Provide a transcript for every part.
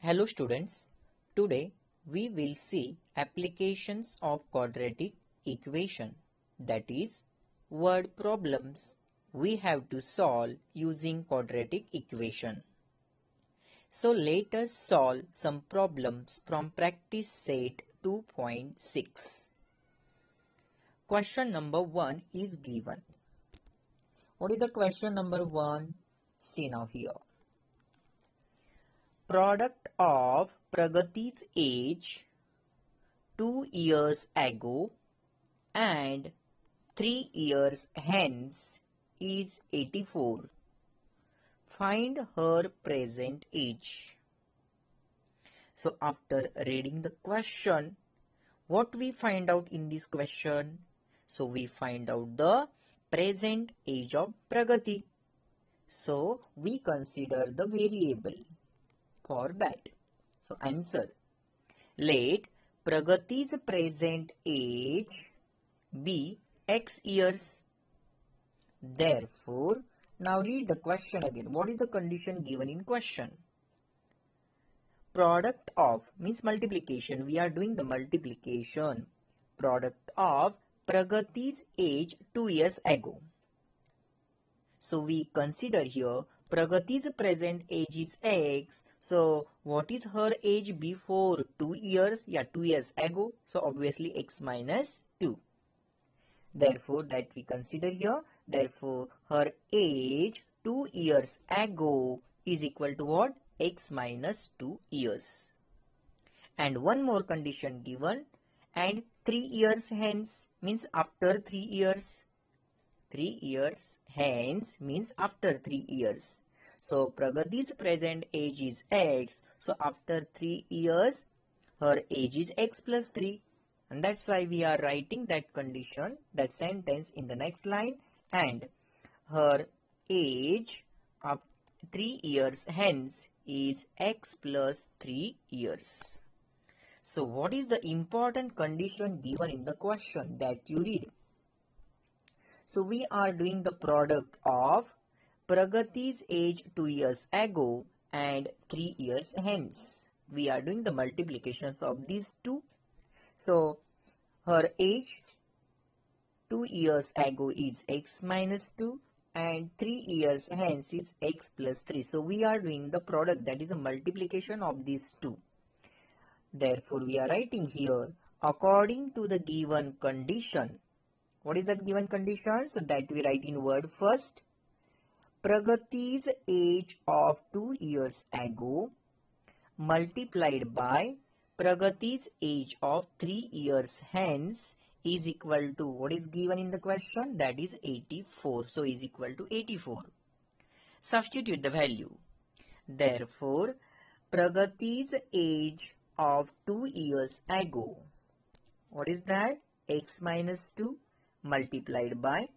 Hello students, today we will see applications of quadratic equation, that is word problems we have to solve using quadratic equation. So let us solve some problems from practice set 2.6. Question number 1 is given. What is the question number 1? See now here. Product of Pragati's age 2 years ago and 3 years hence is 84. Find her present age. So after reading the question, what we find out in this question? So we find out the present age of Pragati. So we consider the variable for that. So answer. Let Pragati's present age be x years. Therefore, now read the question again. What is the condition given in question? Product of means multiplication. We are doing the multiplication. Product of Pragati's age 2 years ago. So we consider here Pragati's present age is x. So what is her age before 2 years? Yeah, 2 years ago. So obviously x minus 2. Therefore that we consider here. Therefore her age 2 years ago is equal to what? X minus 2 years. And one more condition given. And 3 years hence means after 3 years. 3 years hence means after 3 years. So Pragati's present age is x. So after 3 years, her age is x plus 3. And that's why we are writing that condition, that sentence in the next line. And her age of 3 years hence is x plus 3 years. So what is the important condition given in the question that you read? So we are doing the product of Pragati's age 2 years ago and 3 years hence. We are doing the multiplications of these two. So her age 2 years ago is x minus 2 and 3 years hence is x plus 3. So we are doing the product, that is a multiplication of these two. Therefore we are writing here according to the given condition. What is the given condition? So that we write in word first. Pragati's age of 2 years ago multiplied by Pragati's age of 3 years hence is equal to, what is given in the question? That is 84. So is equal to 84. Substitute the value. Therefore, Pragati's age of 2 years ago, what is that? X minus 2 multiplied by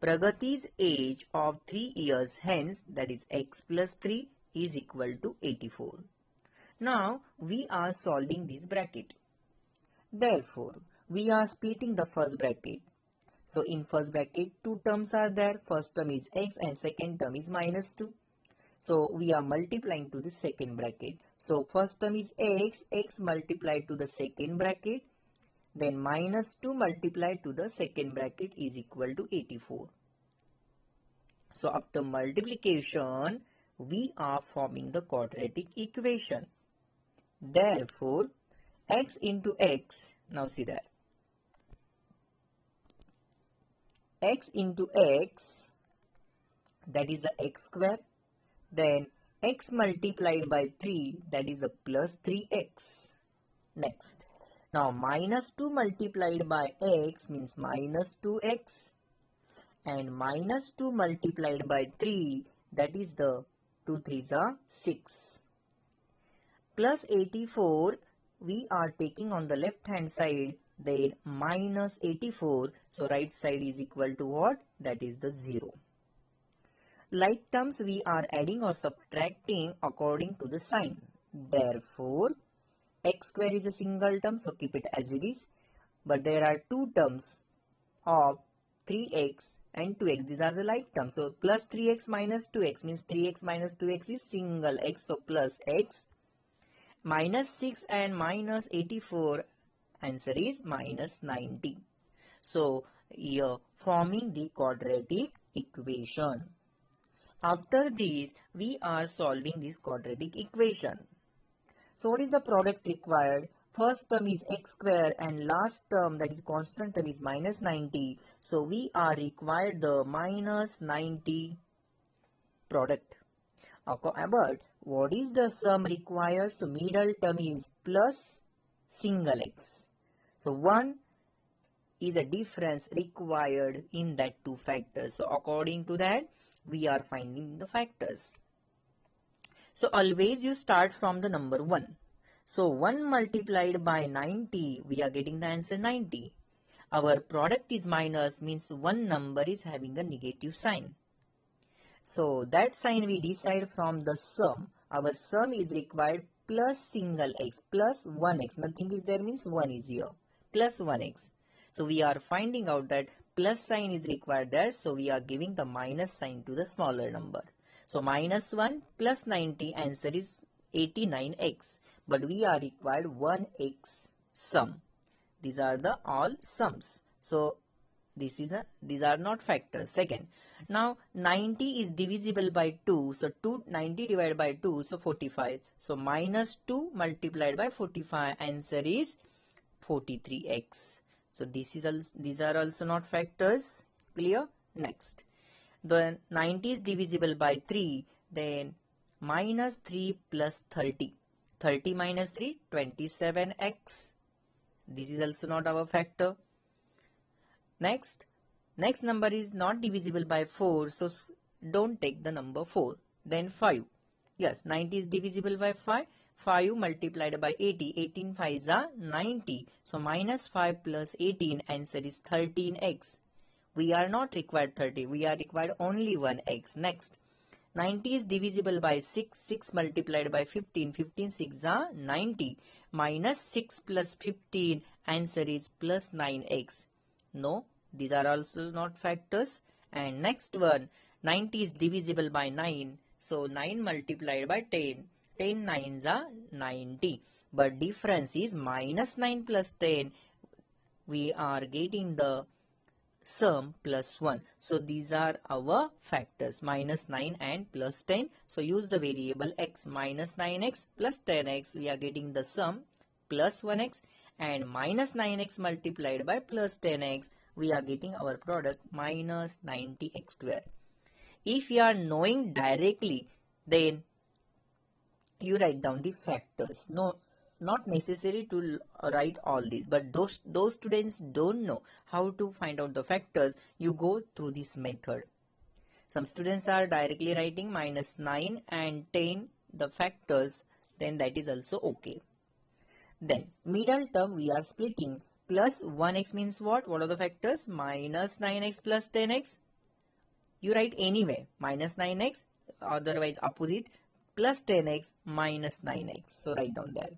Pragati's age of 3 years hence, that is x plus 3 is equal to 84. Now we are solving this bracket. Therefore we are splitting the first bracket. So in first bracket two terms are there. First term is x and second term is minus 2. So we are multiplying to the second bracket. So first term is x, x multiplied to the second bracket. Then minus 2 multiplied to the second bracket is equal to 84. So after multiplication, we are forming the quadratic equation. Therefore, x into x, now see that. X into x, that is the x square. Then x multiplied by 3, that is a plus 3x. Next. Now minus 2 multiplied by x means minus 2x. And minus 2 multiplied by 3, that is the 2 3s are 6. Plus 84, we are taking on the left hand side, then minus 84. So right side is equal to what? That is the 0. Like terms we are adding or subtracting according to the sign. Therefore, x square is a single term, so keep it as it is. But there are two terms of 3x and 2x. These are the like terms. So plus 3x minus 2x means 3x minus 2x is single x. So plus x. minus 6 and minus 84, answer is minus 90. So here forming the quadratic equation. After this, we are solving this quadratic equation. So what is the product required? First term is x square and last term, that is constant term, is minus 90. So we are required the minus 90 product. But what is the sum required? So middle term is plus single x. So 1 is a difference required in that two factors. So according to that, we are finding the factors. So always you start from the number 1. So 1 multiplied by 90, we are getting the answer 90. Our product is minus, means one number is having a negative sign. So that sign we decide from the sum. Our sum is required plus single x plus 1x. Nothing is there means 1 is here. Plus 1x. So we are finding out that plus sign is required there. So we are giving the minus sign to the smaller number. So minus 1 plus 90, answer is 89x. But we are required 1x sum. These are the all sums. So these are not factors. Second, now 90 is divisible by 2. So 90 divided by 2, so 45. So minus 2 multiplied by 45, answer is 43x. So these are also not factors. Clear? Next. Then 90 is divisible by 3. Then minus 3 plus 30. 30 minus 3, 27x. This is also not our factor. Next number is not divisible by 4, so don't take the number 4. Then 5. Yes, 90 is divisible by 5. 5 multiplied by 80. 18 5s are 90. So minus 5 plus 18, answer is 13x. We are not required 30. We are required only 1x. Next. 90 is divisible by 6. 6 multiplied by 15. 15 6 are 90. Minus 6 plus 15, answer is plus 9x. No, these are also not factors. And next one, 90 is divisible by 9. So 9 multiplied by 10. 10 9s are 90. But difference is minus 9 plus 10. We are getting the sum plus 1. So these are our factors, minus 9 and plus 10. So use the variable x, minus 9x plus 10x. We are getting the sum plus 1x. And minus 9x multiplied by plus 10x, we are getting our product minus 90x square. If you are knowing directly, then you write down the factors. No, not necessary to write all these, but those students don't know how to find out the factors. You go through this method. Some students are directly writing minus 9 and 10 the factors, then that is also okay. Then middle term we are splitting. Plus 1x means what? What are the factors? Minus 9x plus 10x. You write anyway. Minus 9x, otherwise opposite, plus 10x minus 9x. So write down there.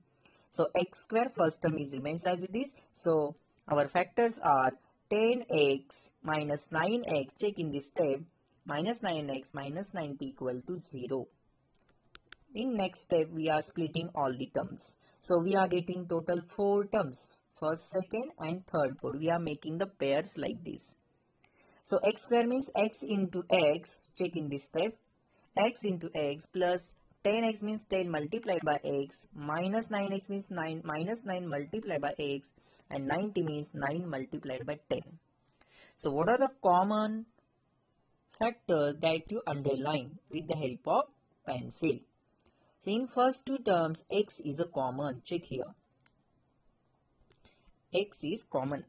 So x square first term is remains as it is. So our factors are 10x minus 9x. Check in this step. Minus 9x minus 90 equal to 0. In next step, we are splitting all the terms. So we are getting total 4 terms. First, second and third 4. We are making the pairs like this. So x square means x into x. Check in this step. X into x plus 10x means 10 multiplied by x. Minus 9x means 9 minus 9 multiplied by x. And 90 means 9 multiplied by 10. So what are the common factors that you underline with the help of pencil? So in first two terms, x is a common. Check here. X is common.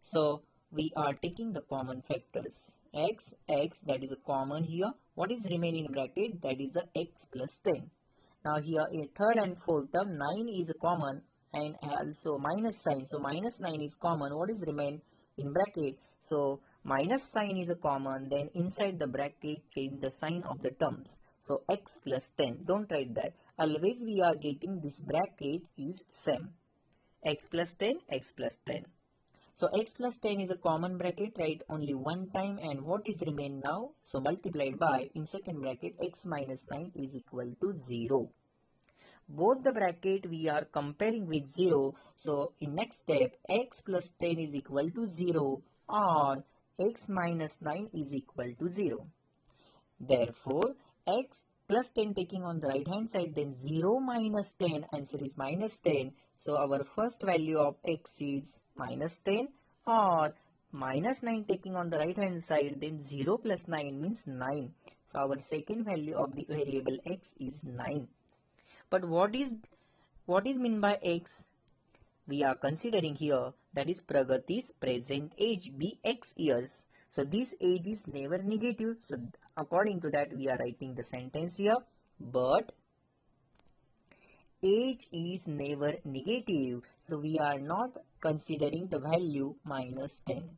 So we are taking the common factors. X, that is a common here. What is remaining in bracket? That is the x plus 10. Now here in third and fourth term, 9 is a common and also minus sign. So minus 9 is common. What is remain in bracket? So minus sign is a common. Then inside the bracket, change the sign of the terms. So x plus 10. Don't write that. Always we are getting this bracket is same. X plus 10, x plus 10. So x plus 10 is a common bracket, write only one time, and what is remain now? So multiplied by, in second bracket, x minus 9 is equal to 0. Both the bracket we are comparing with 0. So in next step, x plus 10 is equal to 0 or x minus 9 is equal to 0. Therefore, x plus 10 taking on the right hand side, then 0 minus 10, answer is minus 10. So our first value of x is minus 10, or minus 9 taking on the right hand side, then 0 plus 9 means 9. So our second value of the variable x is 9. But what is mean by x? We are considering here, that is Pragati's present age, bx years. So this age is never negative. So according to that, we are writing the sentence here. But age is never negative. So we are not considering the value minus 10.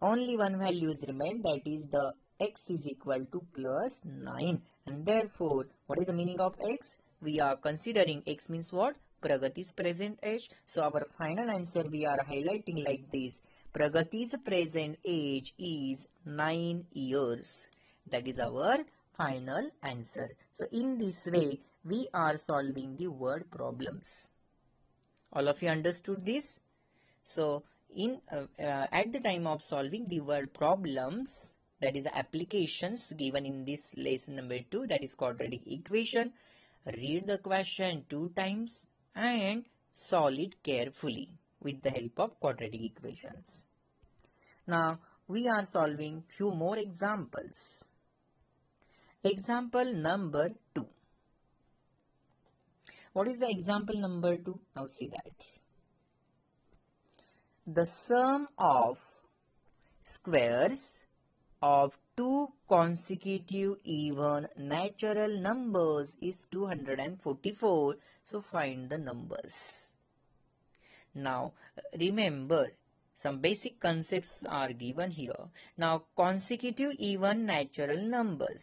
Only one value is remained, that is the x is equal to plus 9. And therefore, what is the meaning of x? We are considering x means what? Pragati's present age. So our final answer we are highlighting like this. Pragati's present age is 9 years. That is our final answer. So in this way, we are solving the word problems. All of you understood this? So at the time of solving the word problems, that is applications given in this lesson number 2, that is quadratic equation, read the question 2 times and solve it carefully with the help of quadratic equations. Now we are solving few more examples. Example number 2. What is the example number 2? Now see that. The sum of squares of two consecutive even natural numbers is 244. So find the numbers. Now remember, some basic concepts are given here. Now consecutive even natural numbers.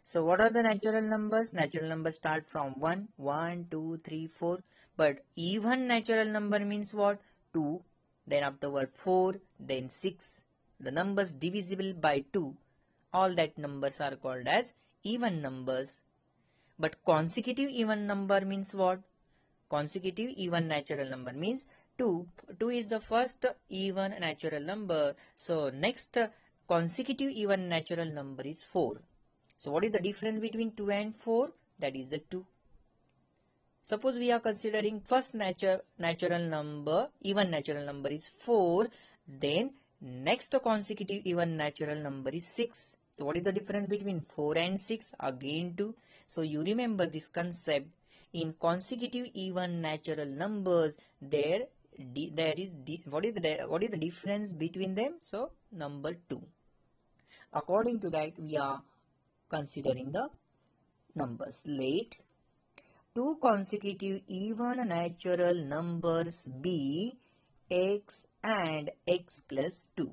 So what are the natural numbers? Natural numbers start from 1, 1, 2, 3, 4. But even natural number means what? 2, then afterward 4, then 6. The numbers divisible by 2, all that numbers are called as even numbers. But consecutive even number means what? Consecutive even natural number means 2. 2 is the first even natural number. So next consecutive even natural number is 4. So what is the difference between 2 and 4? That is the 2. Suppose we are considering first natural number, even natural number is 4, then next consecutive even natural number is 6. So what is the difference between 4 and 6? Again 2. So you remember this concept. In consecutive even natural numbers, what is the difference between them? So number 2. According to that, we are considering the numbers. Let two consecutive even natural numbers be x and x plus 2.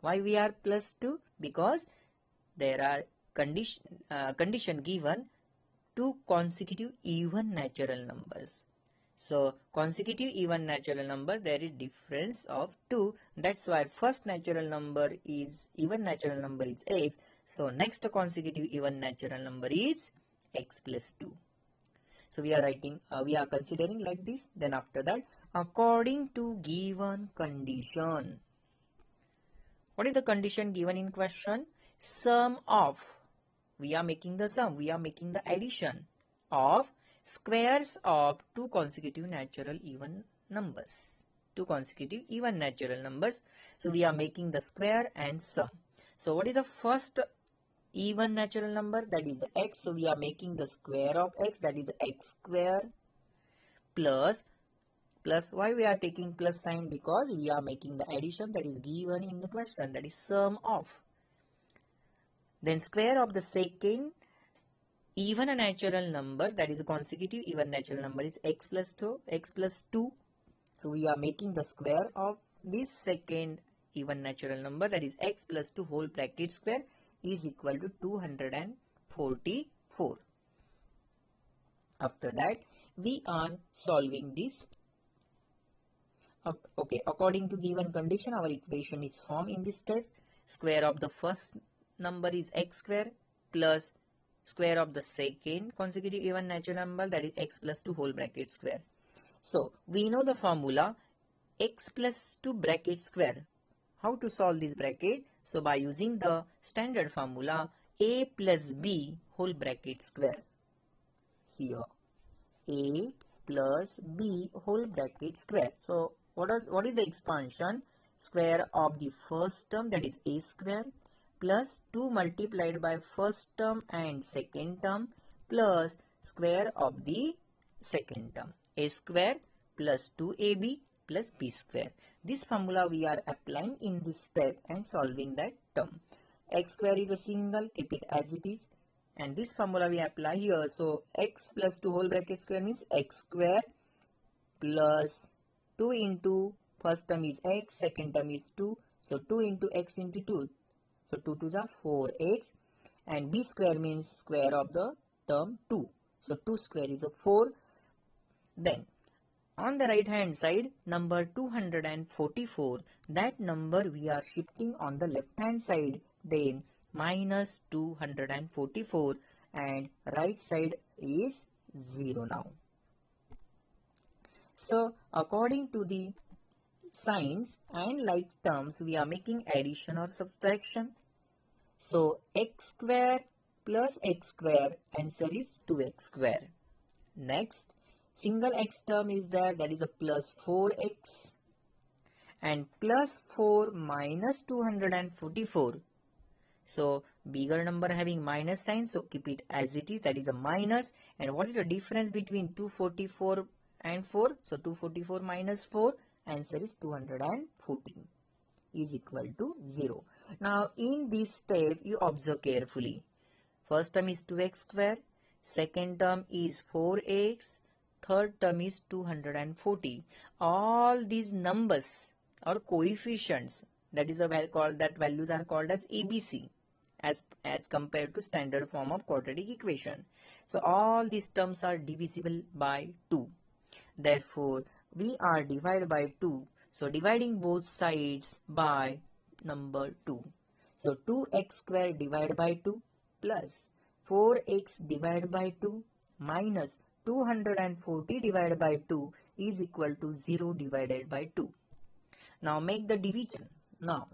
Why we are plus 2? Because there are condition given two consecutive even natural numbers. So consecutive even natural number, there is difference of 2. That's why first natural number is even natural number is x. So next consecutive even natural number is x plus 2. So we are considering like this. Then after that, according to given condition. What is the condition given in question? Sum of, we are making the sum, we are making the addition of squares of two consecutive natural even numbers. Two consecutive even natural numbers. So we are making the square and sum. So what is the first even natural number? That is x. So we are making the square of x, that is x square, plus why we are taking plus sign? Because we are making the addition that is given in the question, that is sum of. Then square of the second even a natural number, that is a consecutive even natural number, is x plus 2. So we are making the square of this second even natural number, that is x plus 2 whole bracket square, is equal to 244. After that, we are solving this. Okay, according to given condition, our equation is formed in this test. Square of the first number is x square plus square of the second consecutive even natural number, that is x plus 2 whole bracket square. So we know the formula x plus 2 bracket square. How to solve this bracket? So by using the standard formula a plus b whole bracket square. See here, a plus b whole bracket square. So what is the expansion? Square of the first term, that is a square, plus 2 multiplied by first term and second term, plus square of the second term, a square plus 2ab plus b square. This formula we are applying in this step and solving that term. X square is a single, keep it as it is, and this formula we apply here. So x plus 2 whole bracket square means x square plus 2 into first term is x, second term is 2, so 2 into x into 2, so 2 to the 4x, and b square means square of the term 2, so 2 square is a 4. Then on the right hand side, number 244, that number we are shifting on the left hand side, then minus 244, and right side is 0 now. So according to the signs and like terms, we are making addition or subtraction. So x square plus x square, answer is 2x square. Next, single x term is there, that is a plus 4x, and plus 4 minus 244. So bigger number having minus sign, so keep it as it is, that is a minus. And what is the difference between 244 and 4? So 244 minus 4, answer is 214 is equal to 0. Now in this step you observe carefully. First term is 2x square, second term is 4x, third term is 240. All these numbers or coefficients, that is a value called, that values are called as ABC as compared to standard form of quadratic equation. So all these terms are divisible by 2. Therefore we are divided by 2. So dividing both sides by number 2. So 2x square divided by 2 plus 4x divided by 2 minus 240 divided by 2 is equal to 0 divided by 2. Now make the division. Now,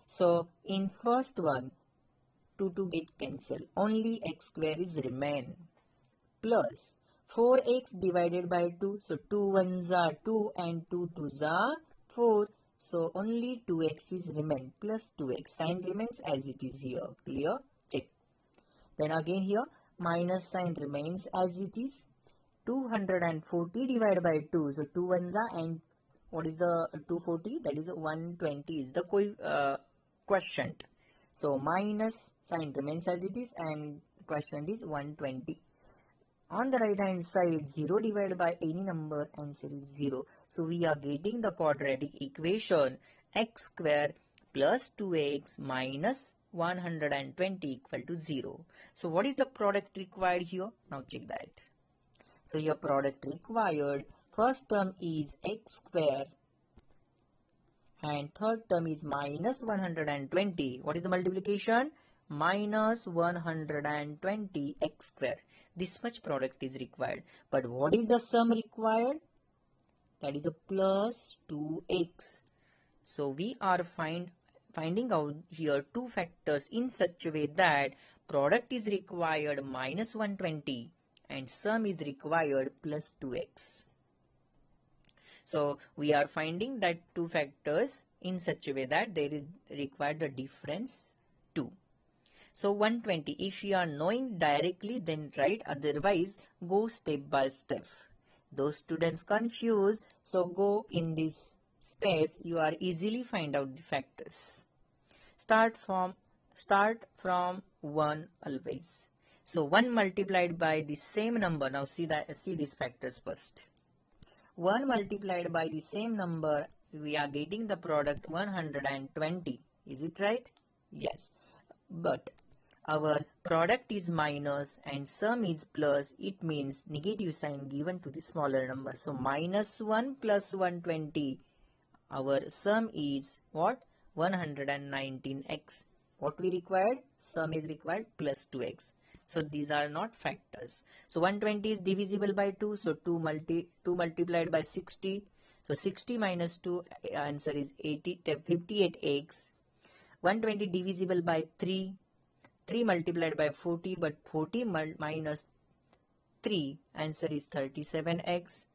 so in first one, 2 get cancel. Only x square is remain. Plus 4x divided by 2. So 2 ones are 2 and 2 twos are 4. So only 2x is remain, plus 2x. Sign remains as it is here. Clear? Check. Then again here, minus sign remains as it is. 240 divided by 2. So 2 ones are, and what is the 240? That is 120 is the quotient. So minus sign remains as it is, and quotient is 120. On the right hand side, 0 divided by any number, answer is 0. So we are getting the quadratic equation x square plus 2x minus 120 equal to 0. So what is the product required here? Now check that. So your product required, first term is x square and third term is minus 120. What is the multiplication? Minus 120 x square. This much product is required. But what is the sum required? That is a plus 2x. So we are finding out here two factors in such a way that product is required minus 120 and sum is required plus 2x. So we are finding that two factors in such a way that there is required the difference 2. So 120, if you are knowing directly, then write, otherwise go step by step. Those students confused, so go in these steps, you are easily find out the factors. Start from 1 always. So 1 multiplied by the same number. Now see these factors first. 1 multiplied by the same number, we are getting the product 120. Is it right? Yes. But our product is minus and sum is plus, it means negative sign given to the smaller number. So minus 1 plus 120, our sum is what? 119x. What we required? Sum is required plus 2x. So these are not factors. So 120 is divisible by 2. So 2 multiplied by 60. So 60 minus 2, answer is 58x. 120 divisible by 3. 3 multiplied by 40, but 40 minus 3, answer is 37x.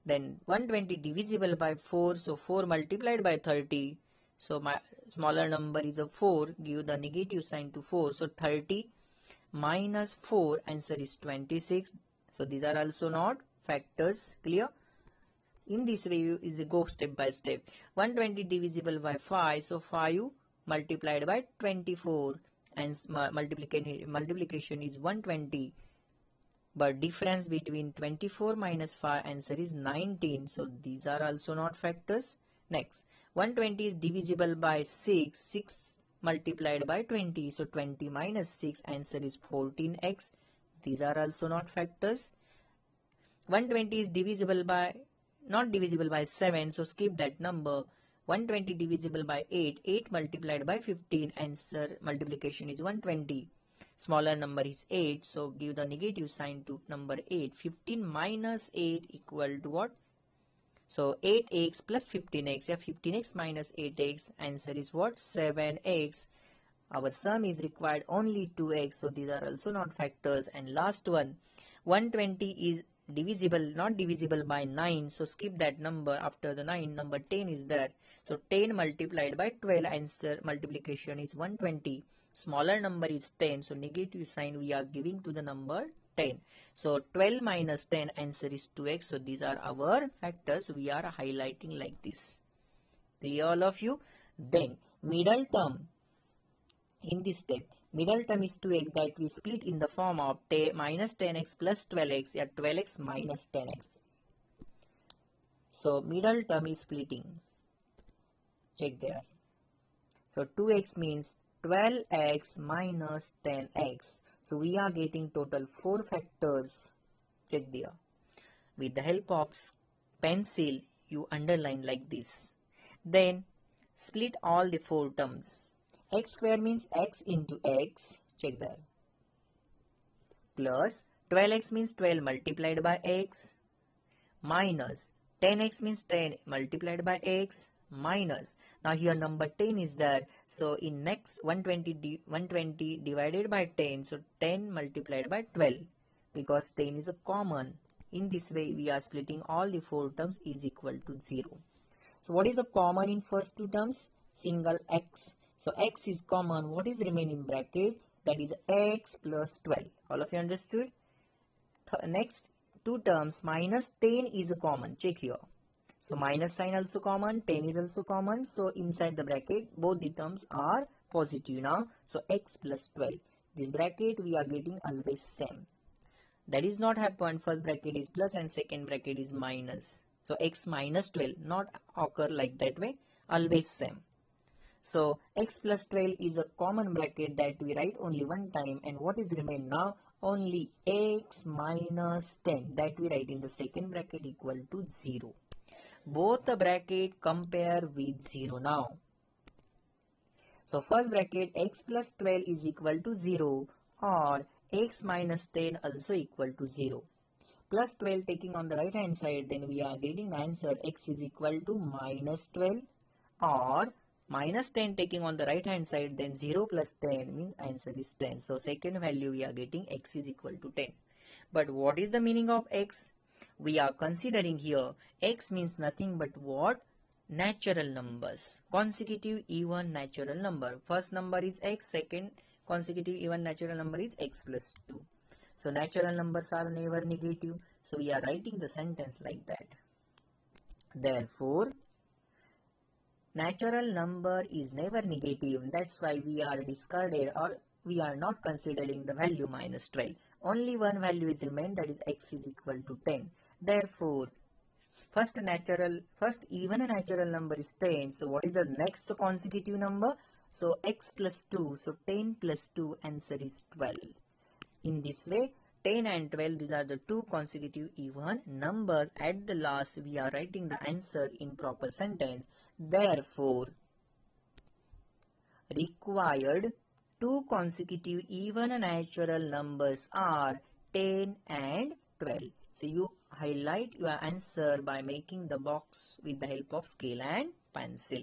Then 120 divisible by 4, so 4 multiplied by 30, so my smaller number is a 4, give the negative sign to 4, so 30 minus 4, answer is 26. So these are also not factors, clear? In this way you is go step by step. 120 divisible by 5, so 5 multiplied by 24, and multiplication is 120. But difference between 24 minus 5, answer is 19. So these are also not factors. Next, 120 is divisible by 6. 6 multiplied by 20. So 20 minus 6, answer is 14x. These are also not factors. 120 is divisible by, not divisible by 7. So skip that number. 120 divisible by 8. 8 multiplied by 15. Answer multiplication is 120. Smaller number is 8, so give the negative sign to number 8. 15 minus 8 equal to what? So 8x plus 15x. Yeah, 15x minus 8x. Answer is what? 7x. Our sum is required only 2x. So these are also not factors. And last one, 120 is divisible, not divisible by 9. So skip that number. After the 9, number 10 is there. So 10 multiplied by 12. Answer multiplication is 120. Smaller number is 10, so negative sign we are giving to the number 10. So 12 minus 10, answer is 2x. So these are our factors we are highlighting like this. Clear all of you? Then middle term. In this step, middle term is 2x, that we split in the form of minus 10x plus 12x. Yeah, 12x minus 10x. So middle term is splitting. Check there. So 2x means 12x minus 10x. So we are getting total 4 factors. Check there. With the help of pencil, you underline like this. Then split all the 4 terms. X square means x into x. Check there. Plus 12x means 12 multiplied by x. Minus 10x means 10 multiplied by x. Minus, now here number 10 is there, so in next 120 divided by 10, so 10 multiplied by 12, because 10 is a common. In this way we are splitting all the 4 terms is equal to 0. So what is the common in first 2 terms? Single x. So x is common. What is remaining bracket? That is x plus 12. All of you understood? Next 2 terms, minus 10 is a common. Check here. So minus sign also common, 10 is also common. So inside the bracket, both the terms are positive now. So x plus 12. This bracket we are getting always same. That is not happen. First bracket is plus and second bracket is minus. So x minus 12 not occur like that way. Always same. So x plus 12 is a common bracket that we write only one time. And what is remain now? Only x minus 10 that we write in the second bracket equal to 0. Both the bracket compare with 0 now. So first bracket x plus 12 is equal to 0 or x minus 10 also equal to 0. Plus 12 taking on the right hand side, then we are getting the answer x is equal to minus 12, or minus 10 taking on the right hand side, then 0 plus 10 means answer is 10. So second value we are getting x is equal to 10. But what is the meaning of x? We are considering here x means nothing but what? Natural numbers. Consecutive even natural number. First number is x, second consecutive even natural number is x plus 2. So natural numbers are never negative. So we are writing the sentence like that. Therefore, natural number is never negative. That's why we are discarded, or we are not considering the value minus 12. Only one value is remained, that is x is equal to 10. Therefore, first even natural number is 10. So what is the next consecutive number? So x plus 2. So 10 plus 2, answer is 12. In this way, 10 and 12, these are the two consecutive even numbers. At the last, we are writing the answer in proper sentence. Therefore, required two consecutive even natural numbers are 10 and 12. So you highlight your answer by making the box with the help of scale and pencil.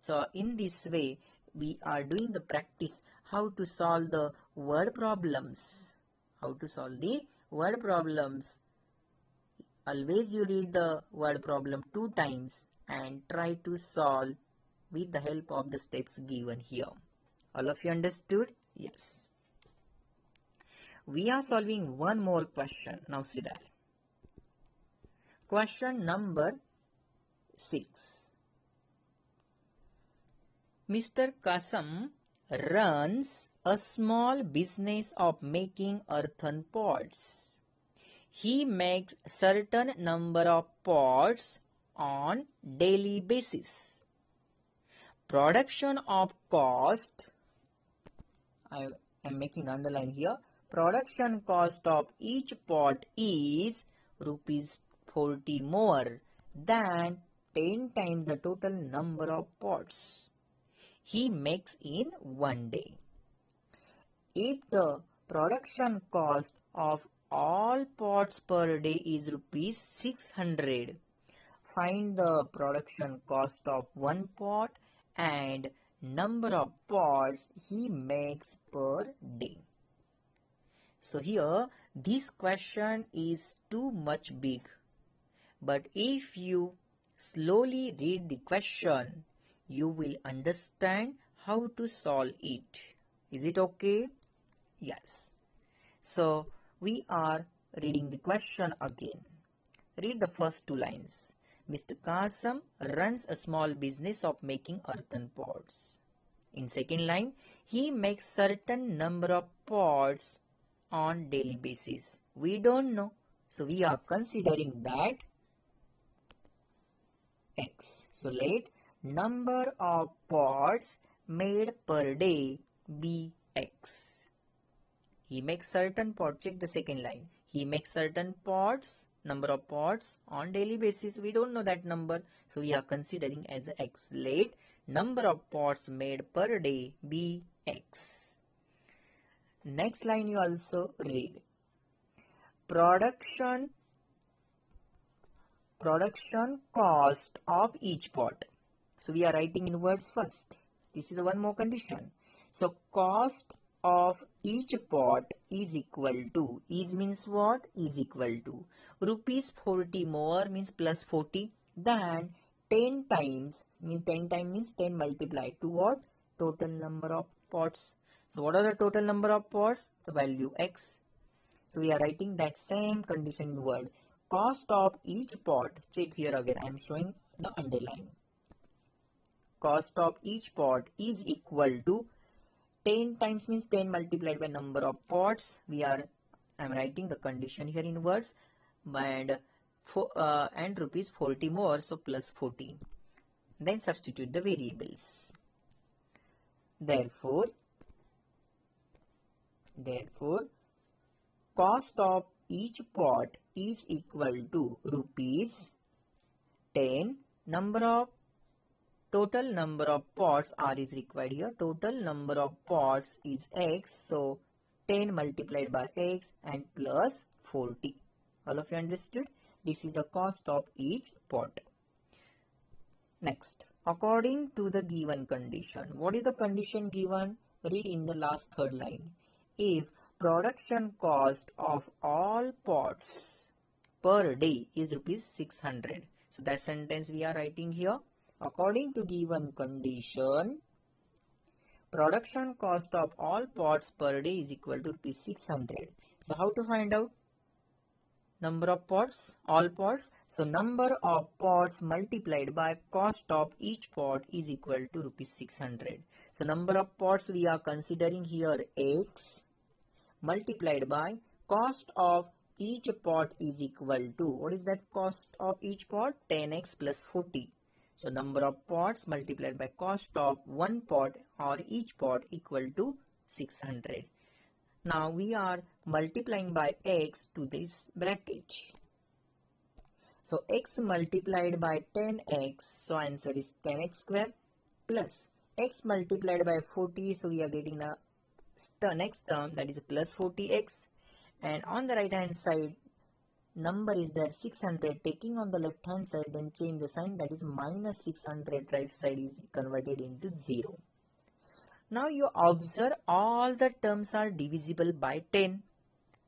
So in this way, we are doing the practice how to solve the word problems. How to solve the word problems. Always you read the word problem 2 times and try to solve with the help of the steps given here. All of you understood? Yes. We are solving one more question. Now see that. Question number 6. Mr. Kasam runs a small business of making earthen pots. He makes certain number of pots on daily basis. Production of cost, I am making underline here. Production cost of each pot is rupees 40 more than 10 times the total number of pots he makes in one day. If the production cost of all pots per day is rupees 600, find the production cost of one pot and number of pots he makes per day. So here this question is too much big, but if you slowly read the question, you will understand how to solve it. Is it okay? Yes. So we are reading the question again. Read the first 2 lines. Mr. Kasam runs a small business of making earthen pots. In second line, he makes certain number of pots on daily basis. We don't know, so we are considering that X. So let number of pots made per day be X. He makes certain pots. Check the second line. He makes certain pots, number of pots on daily basis. We don't know that number, so we are considering as X. Let number of pots made per day be X. Next line you also read. Production cost of each pot. So we are writing in words first. This is one more condition. So cost of each pot is equal to, is means what? Is equal to rupees 40 more means plus 40 than 10 times, means 10 times means 10 multiplied to what? Total number of pots. So what are the total number of pots? The value X. So we are writing that same condition in word. Cost of each pot, check here again, I am showing the underline. Cost of each pot is equal to 10 times means 10 multiplied by number of pots. I am writing the condition here in words, and rupees 40 more, so plus 40. Then substitute the variables. Therefore, cost of each pot is equal to rupees 10. Total number of pots, R is required here. Total number of pots is X. So 10 multiplied by X and plus 40. All of you understood? This is the cost of each pot. Next, according to the given condition. What is the condition given? Read in the last third line. If production cost of all pots per day is rupees 600. So that sentence we are writing here. According to given condition, production cost of all pots per day is equal to rupees 600. So how to find out number of pots? All pots. So number of pots multiplied by cost of each pot is equal to rupees 600. So number of pots we are considering here X multiplied by cost of each pot is equal to, what is that cost of each pot? 10x plus 40. So number of pots multiplied by cost of one pot or each pot equal to 600. Now we are multiplying by X to this bracket. So X multiplied by 10x, so answer is 10x square plus X multiplied by 40, so we are getting a the next term, that is plus 40x, and on the right hand side number is there 600. Taking on the left hand side, then change the sign, that is minus 600, right side is converted into 0. Now you observe all the terms are divisible by 10.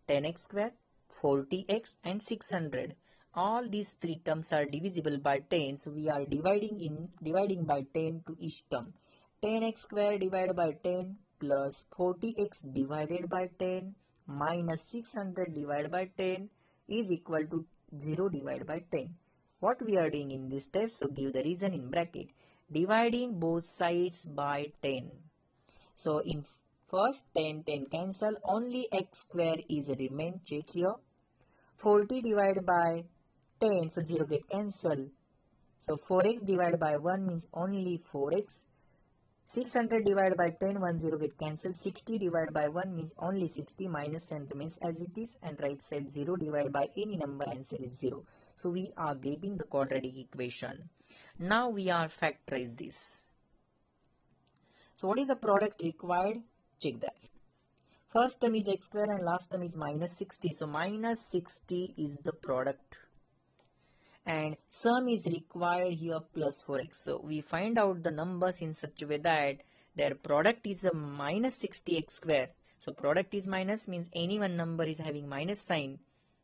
10x square, 40x and 600. All these three terms are divisible by 10, so we are dividing by 10 to each term. 10x square divided by 10 plus 40x divided by 10 minus 600 divided by 10 is equal to 0 divided by 10. What we are doing in this step, so give the reason in bracket. Dividing both sides by 10. So in first 10 cancel, only x square is remain. Check here. 40 divided by 10, so 0 get cancel. So 4x divided by 1 means only 4x. 600 divided by 10, 0 get cancelled. 60 divided by 1 means only 60, minus sign remains as it is, and right side 0 divided by any number, answer is 0. So we are getting the quadratic equation. Now we are factorize this. So what is the product required? Check that. First term is x square and last term is minus 60. So minus 60 is the product. And sum is required here plus 4x. So we find out the numbers in such a way that their product is a minus 60x square. So product is minus means any one number is having minus sign,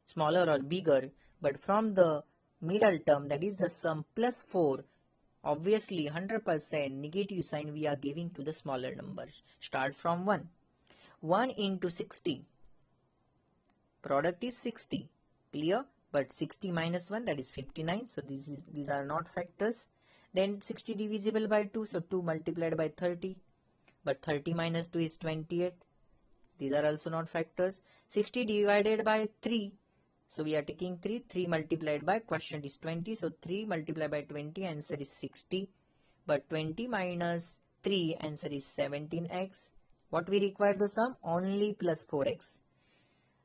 smaller or bigger. But from the middle term, that is the sum plus 4, obviously 100% negative sign we are giving to the smaller numbers. Start from 1. 1 into 60. Product is 60. Clear? But 60 minus 1, that is 59. So these are not factors. Then 60 divisible by 2. So 2 multiplied by 30. But 30 minus 2 is 28. These are also not factors. 60 divided by 3. So we are taking 3. 3 multiplied by quotient is 20. So 3 multiplied by 20, answer is 60. But 20 minus 3, answer is 17x. What we require the sum? Only plus 4x.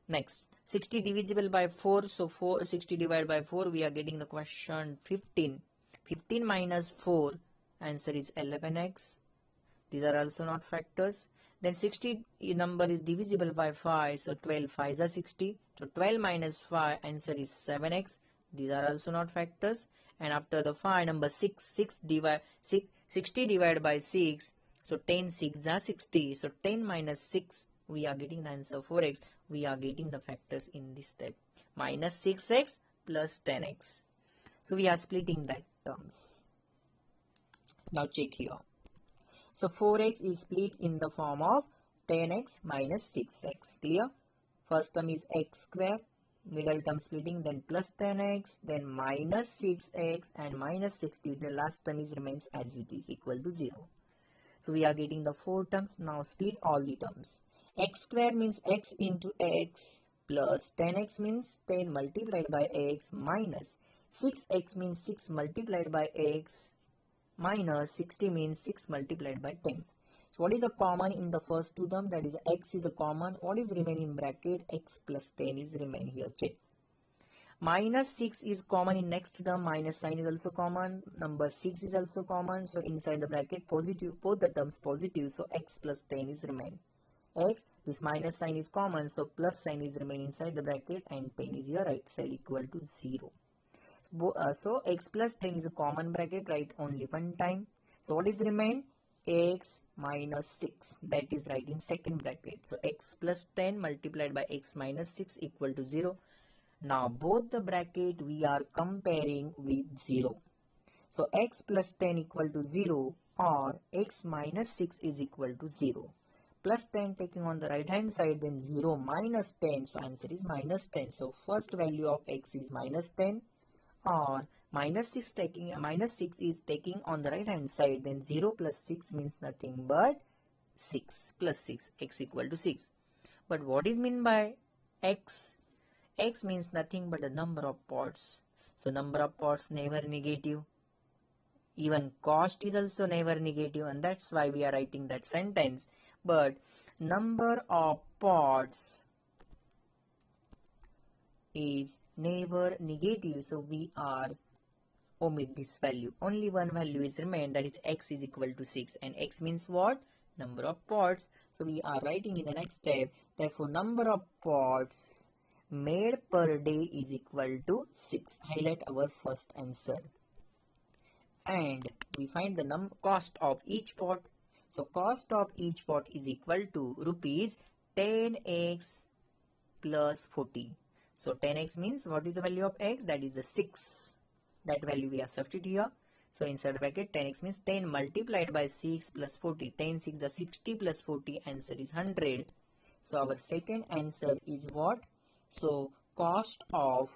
Next, 60 divisible by 4. So 60 divided by 4, we are getting the question 15. 15 minus 4, answer is 11x. These are also not factors. Then 60 number is divisible by 5. So 12 5 is 60. So 12 minus 5, answer is 7x. These are also not factors. And after the 5, number 60 divided by 6. So 10 6 are 60. So 10 minus 6, we are getting the answer 4x. We are getting the factors in this step. Minus 6x plus 10x. So we are splitting that terms. Now check here. So 4x is split in the form of 10x minus 6x. Clear? First term is x square. Middle term splitting, then plus 10x, then minus 6x and minus 60. The last term is remains as it is, equal to 0. So we are getting the 4 terms. Now split all the terms. X square means x into x plus 10x means 10 multiplied by x minus 6x means 6 multiplied by x minus 60 means 6 multiplied by 10. So what is the common in the first two terms? That is x is a common. What is remaining in bracket? X plus 10 is remain here. Check. Minus 6 is common in next term. Minus sign is also common. Number 6 is also common. So inside the bracket positive, both the terms positive. So x plus 10 is remain. X, this minus sign is common. So plus sign is remain inside the bracket and 10 is here right side equal to 0. So x plus 10 is a common bracket, right? Only one time. So what is remain? X minus 6. That is right in second bracket. So x plus 10 multiplied by x minus 6 equal to 0. Now both the bracket we are comparing with 0. So x plus 10 equal to 0 or x minus 6 is equal to 0. Plus 10 taking on the right hand side, then 0 minus 10. So answer is minus 10. So first value of x is minus 10. Or minus 6 is taking on the right hand side, then 0 plus 6 means nothing but 6 plus 6, x equal to 6. But what is mean by x? X means nothing but the number of pots. So number of pots never negative. Even cost is also never negative, and that's why we are writing that sentence. But number of pots is never negative, so we are omit this value. Only one value is remain, that is x is equal to 6. And x means what? number of pots. So we are writing in the next step, therefore number of pots made per day is equal to 6. Highlight our first answer. And we find the cost of each pot. So cost of each pot is equal to rupees 10x plus 40. So 10x means what is the value of x? That is the 6. That value we have substituted here. So inside the bracket 10x means 10 multiplied by 6 plus 40. 10 6 the 60 plus 40, answer is 100. So our second answer is what? So cost of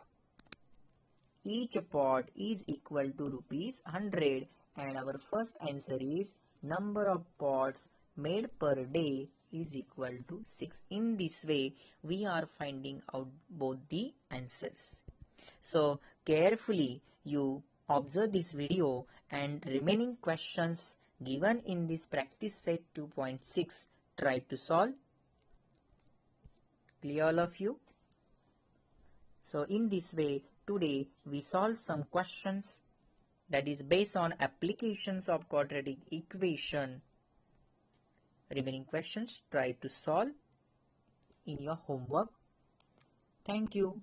each pot is equal to rupees 100, and our first answer is number of pots made per day is equal to 6. In this way we are finding out both the answers. So carefully you observe this video and remaining questions given in this practice set 2.6 try to solve. Clear all of you? So in this way today we solve some questions that is based on applications of quadratic equation. Remaining questions try to solve in your homework. Thank you.